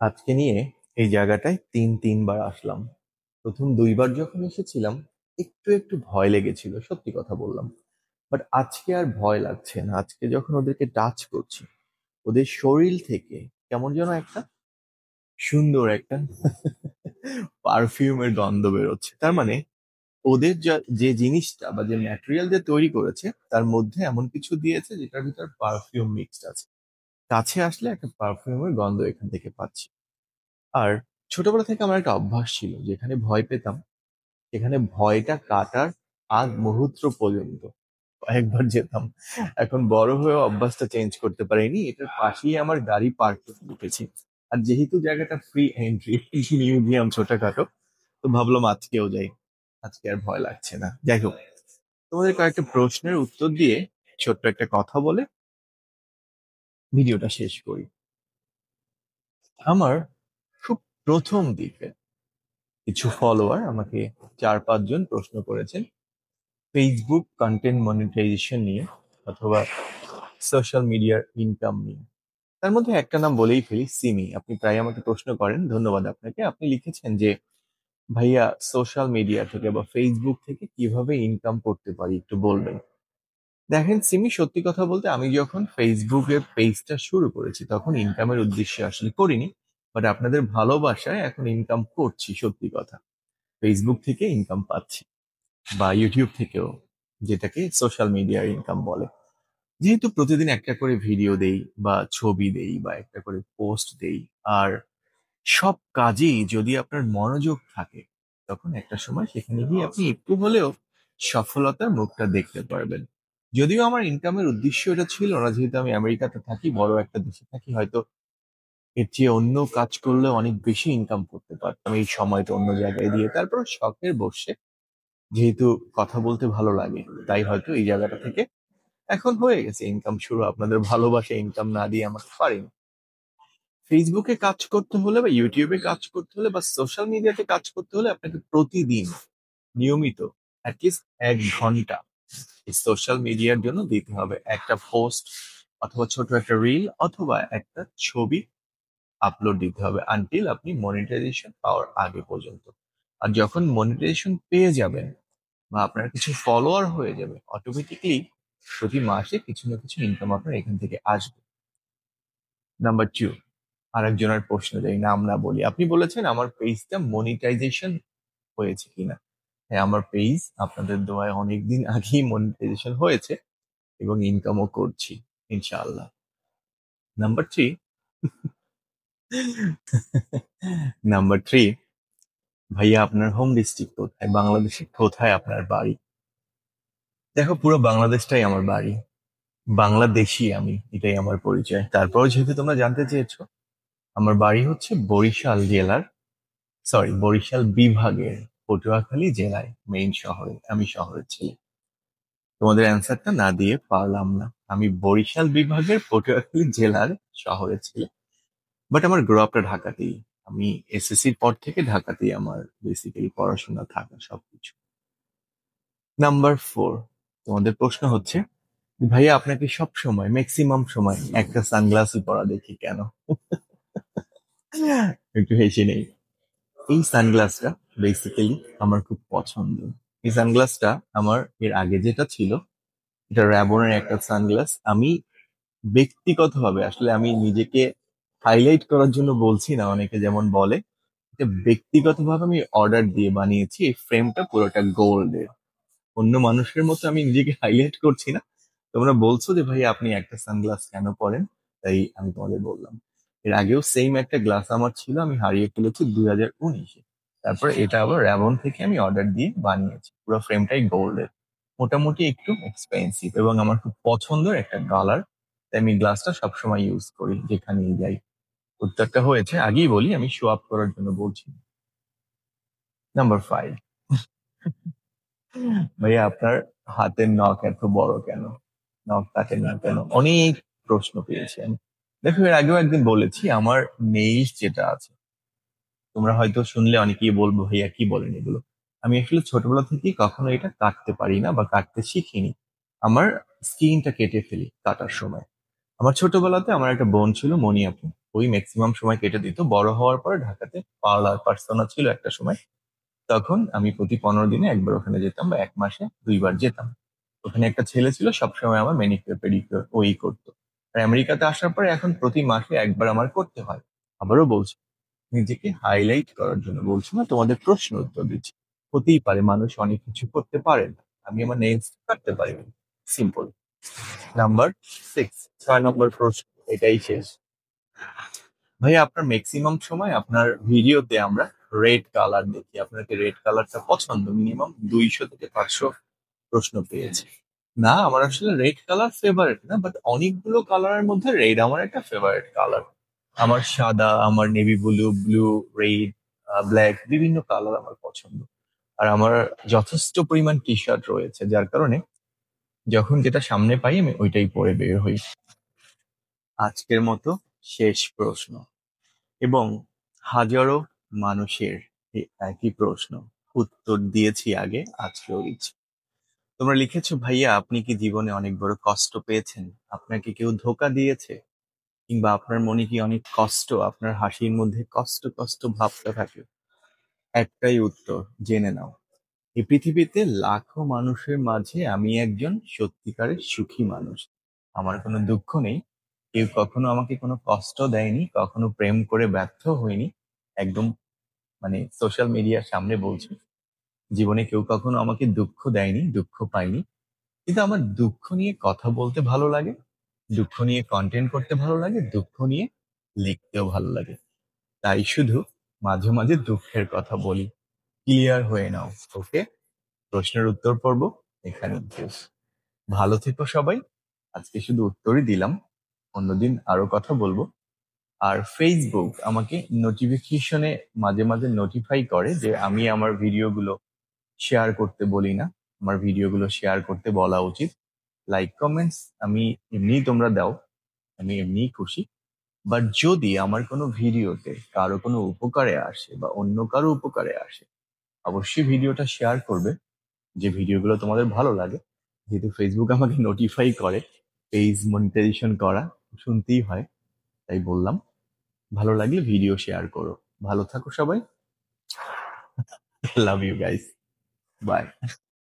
আজকে নিয়ে এই জায়গাটায় তিনবার আসলাম। প্রথম 2বার যখন এসেছিলাম একটু একটু ভয় লেগেছিল, সত্যি কথা বললাম। বাট আজকে আর ভয় লাগছে না। আজকে যখন ওদেরকে টাচ করছি, ওদের শরীর থেকে কেমন যেন একটা সুন্দর একটা পারফিউমের গন্ধ বেরোচ্ছে। তার মানে ওদের যে জিনিসটা বা যে ম্যাটেরিয়াল দিয়ে তৈরি করেছে তার মধ্যে এমন কিছু দিয়েছে যেটার ভিতর পারফিউম মিক্সড আছে। কাছে আসলে একটা পারফিউমের গন্ধ এখান থেকে পাচ্ছি। আর ছোটবেলা থেকে আমার একটা অভ্যাস ছিল, যেখানে ভয় পেতাম সেখানে ভয়টা কাটার আগ মুহূর্ত পর্যন্ত কয়েকবার যেতাম। এখন বড় হয়ে অভ্যাসটা চেঞ্জ করতে পারিনি। এটার পাশেই আমার গাড়ি পার্ক করে রেখেছি। আর যেহেতু জায়গাটা ফ্রি এন্ট্রি, মিউজিয়াম ছোটখাটো, তো ভাবলাম আজকেও যাই। আজকে আর ভয় লাগছে না। যাই হোক, তোমাদের কয়েকটা প্রশ্নের উত্তর দিয়ে ছোট্ট একটা কথা বলে ভিডিওটা শেষ করি। আমার খুব প্রথম দিকে কিছু ফলোয়ার আমাকে 4-5 জন প্রশ্ন করেছেন ফেসবুক কন্টেন্ট মনিটাইজেশন নিয়ে অথবা সোশ্যাল মিডিয়ার ইনকাম নিয়ে। তার মধ্যে একটা নাম বলেই ফেলি, সিমি। আপনি প্রায় আমাকে প্রশ্ন করেন, ধন্যবাদ আপনাকে। আপনি লিখেছেন যে ভাইয়া, সোশ্যাল মিডিয়া থেকে বা ফেসবুক থেকে কিভাবে ইনকাম করতে পারি একটু বলবেন। দেখেন সিমি, সত্যি কথা বলতে আমি যখন ফেসবুকে পেজটা শুরু করেছি তখন ইনকামের উদ্দেশ্যে আসলে করিনি। বাট আপনাদের ভালোবাসায় এখন ইনকাম করছি, সত্যি কথা। ফেসবুক থেকে ইনকাম পাচ্ছি, বা ইউটিউব থেকেও, যেটাকে সোশ্যাল মিডিয়ার ইনকাম বলে। যেহেতু প্রতিদিন একটা করে ভিডিও দেই বা ছবি দেই বা একটা করে পোস্ট দেই, আর সব কাজেই যদি আপনার মনোযোগ থাকে, তখন একটা সময় সেখানে গিয়ে আপনি একটু হলেও সফলতার মুখটা দেখতে পারবেন। যদিও আমার ইনকামের উদ্দেশ্য এটা ছিল না, যেহেতু আমি আমেরিকাতে থাকি, বড় একটা দেশে থাকি, হয়তো এর চেয়ে অন্য কাজ করলে অনেক বেশি ইনকাম করতে পারতাম এই সময়টা অন্য জায়গায় দিয়ে। তারপর শখের বসে, যেহেতু কথা বলতে ভালো লাগে, তাই হয়তো এই জায়গাটা থেকে এখন হয়ে গেছে ইনকাম শুরু। আপনাদের ভালোবাসা ইনকাম না দিয়ে আমাকে পারেন। ফেসবুকে কাজ করতে হলে বা ইউটিউবে কাজ করতে হলে বা সোশ্যাল মিডিয়াতে কাজ করতে হলে আপনাকে প্রতিদিন নিয়মিত অ্যাটলিস্ট 1 ঘন্টা এই সোশ্যাল মিডিয়ার জন্য দিতে হবে। একটা পোস্ট অথবা ছোট একটা রিল অথবা একটা ছবি আপলোড দিতে হবে আনটিল আপনি মনিটাইজেশন পাওয়ার আগে পর্যন্ত। আর যখন মনিটাইজেশন পেয়ে যাবেন বা আপনার কিছু ফলোয়ার হয়ে যাবে, অটোমেটিকলি প্রতি মাসে কিছু না কিছু ইনকাম আপনার এখান থেকে আসবে। নাম্বার 2, আরেকজনের প্রশ্ন, যাই নাম না বলি। আপনি বলেছেন আমার পেজটা মনিটাইজেশন হয়েছে কিনা। হ্যাঁ, আমার পেজ আপনাদের দোয়ায় অনেকদিন আগেই মনিটাইজেশন হয়েছে এবং ইনকামও করছি, ইনশাআল্লাহ। নাম্বার 3, নাম্বার 3, ভাইয়া আপনার হোম ডিস্ট্রিক্ট কোথায়, বাংলাদেশের কোথায় আপনার বাড়ি? দেখো, পুরো বাংলাদেশটাই আমার বাড়ি। বাংলাদেশি আমি, এটাই আমার পরিচয়। তারপর যেহেতু তোমরা জানতে চেয়েছো, আমার বাড়ি হচ্ছে বরিশাল জেলার, সরি, বরিশাল বিভাগের পটুয়াখালী জেলায়, মেইন শহরে। আমি শহরের ছেলে। তোমাদের অ্যান্সারটা না দিয়ে পারলাম না। আমি বরিশাল বিভাগের পটুয়াখালী জেলার শহরের ছেলে। বাট আমার গ্রো আপটা ঢাকাতেই। আমি এসএসসির পর থেকে ঢাকাতেই আমার বেসিক্যালি পড়াশোনা, থাকা, সবকিছু। নাম্বার 4, তোমাদের প্রশ্ন হচ্ছে ভাইয়া আপনাকে সব সময়, ম্যাক্সিমাম সময় একটা সানগ্লাসই পরা দেখি কেন? একটু হেসে নেই। এই সানগ্লাসটা বেসিক্যালি আমার খুব পছন্দ। এই সানগ্লাসটা আমার এর আগে যেটা ছিল, এটা র্যাবনের একটা সানগ্লাস। আমি ব্যক্তিগতভাবে, আসলে আমি নিজেকে হাইলাইট করার জন্য বলছি না, অনেকে যেমন বলে, এটা ব্যক্তিগতভাবে আমি অর্ডার দিয়ে বানিয়েছি। এই ফ্রেমটা পুরোটা গোল্ডের। অন্য মানুষের মতো আমি নিজেকে হাইলাইট করছি না। তোমরা বলছো যে ভাই আপনি একটা সানগ্লাস কেন পরেন, তাই আমি তোমাদের বললাম। এর আগেও সেম একটা গ্লাস আমার ছিল, আমি হারিয়ে ফেলেছি 2019-এ। তারপর এটা আবার র্যাবন থেকে আমি অর্ডার দিয়ে বানিয়েছি, পুরো ফ্রেমটাই গোল্ডের। মোটামুটি একটু এক্সপেন্সিভ এবং আমার খুব পছন্দের একটা কালার, তাই আমি গ্লাসটা সবসময় ইউজ করি যেখানেই যাই। উত্তরটা হয়েছে, আগেই বলি, আমি শো আপ করার জন্য বলছি। নাম্বার 5, ভাইয়া আপনার হাতের নখ এত বড় কেন? নখ কাটেন না কেন? অনেক প্রশ্ন পেয়েছি আমি। দেখো, এর আগেও একদিন বলেছি আমার নেইলস যেটা আছে, তোমরা হয়তো শুনলে অনেকেই বলবো ভাইয়া কি বলেন এগুলো। আমি আসলে ছোটবেলা থেকেই কখনো এটা কাটতে পারি না বা কাটতে শিখিনি। আমার স্কিনটা কেটে ফেলি কাটার সময়। আমার ছোটবেলাতে আমার একটা বোন ছিল, মনি আপু। ওই ম্যাক্সিমাম সময় কেটে দিত। বড় হওয়ার পর ঢাকাতে পার্লার পার্সোনা ছিল একটা সময়, তখন আমি প্রতি 15 দিনে একবার ওখানে যেতাম, বা 1 মাসে 2বার যেতাম। ওখানে একটা ছেলে ছিল, সবসময় আমার ম্যানিকিউর পেডিকিউর ওই করতো। আর আমেরিকাতে আসার পরে এখন প্রতি মাসে একবার আমার করতে হয়। আবারও বলছি, নিজেকে হাইলাইট করার জন্য বলছি না, তোমাদের প্রশ্ন উত্তর দিচ্ছি। হতেই পারে মানুষ অনেক কিছু করতে পারে না, আমি আমার নেলস কাটতে পারি, সিম্পল। নাম্বার 6, 6 নম্বর প্রশ্ন, এটাই শেষ। ভাইয়া, আপনার ম্যাক্সিমাম সময় আপনার ভিডিওতে আমরা রেড কালার দেখি, আপনার কি রেড কালারটা পছন্দ? মিনিমাম 200 থেকে 500 প্রশ্ন পেয়েছি। না, আমার আসলে রেড কালার ফেভারিট না, বাট অনেকগুলো কালারের মধ্যে রেড আমার একটা ফেভারিট কালার। আমার সাদা, আমার navy blue, blue, red, black, বিভিন্ন কালার আমার পছন্দ। আর আমার যথেষ্ট পরিমাণ টি শার্ট রয়েছে, যার কারণে যখন যেটা সামনে পাই আমি ওইটাই পরে বের হই। আজকের মতো শেষ প্রশ্ন, এবং হাজারো মানুষের এই একই প্রশ্ন, উত্তর দিয়েছি আগে, আজকেও দিচ্ছি। তোমরা লিখেছো, ভাইয়া আপনি কি জীবনে অনেক বড় কষ্ট পেয়েছেন? আপনাকে কেউ ধোকা দিয়েছে? কিংবা আপনার মনে কি অনেক কষ্ট, আপনার হাসির মধ্যে কষ্ট কষ্ট ভাবটা থাকে? একটাই উত্তর, জেনে নাও, এই পৃথিবীতে লাখো মানুষের মাঝে আমি একজন সত্যিকারের সুখী মানুষ। আমার কোনো দুঃখ নেই, কেউ কখনো আমাকে কোনো কষ্ট দেয়নি, কখনো প্রেম করে ব্যর্থ হয়নি। একদম মানে সোশ্যাল মিডিয়ার সামনে বলছি, জীবনে কেউ কখনো আমাকে দুঃখ দেয়নি, দুঃখ পাইনি। কিন্তু আমার দুঃখ নিয়ে কথা বলতে ভালো লাগে, দুঃখ নিয়ে কন্টেন্ট করতে ভালো লাগে, দুঃখ নিয়ে লিখতেও ভালো লাগে। তাই শুধু মাঝে মাঝে দুঃখের কথা বলি। ক্লিয়ার হয়ে নাও, ওকে? প্রশ্নের উত্তর পর্ব এখানে শেষ। ভালো থেকো সবাই। আজকে শুধু উত্তরই দিলাম, অন্যদিন আরো কথা বলবো। আর ফেসবুক আমাকে নোটিফিকেশনে মাঝে মাঝে নোটিফাই করে যে আমি আমার ভিডিওগুলো শেয়ার করতে বলি না। আমার ভিডিওগুলো শেয়ার করতে বলা উচিত। লাইক কমেন্টস আমি এমনিই তোমরা দাও, আমি এমনিই খুশি। বাট যদি আমার কোনো ভিডিওতে কারো কোনো উপকারে আসে বা অন্য কারো উপকারে আসে, অবশ্যই ভিডিওটা শেয়ার করবে, যে ভিডিওগুলো তোমাদের ভালো লাগে। যেহেতু ফেসবুক আমাকে নোটিফাই করে, পেজ মনিটাইজেশন করা শুনতেই হয়, তাই বললাম। ভালো লাগলে ভিডিও শেয়ার করো। ভালো থাকো সবাই। Love you guys. বাই।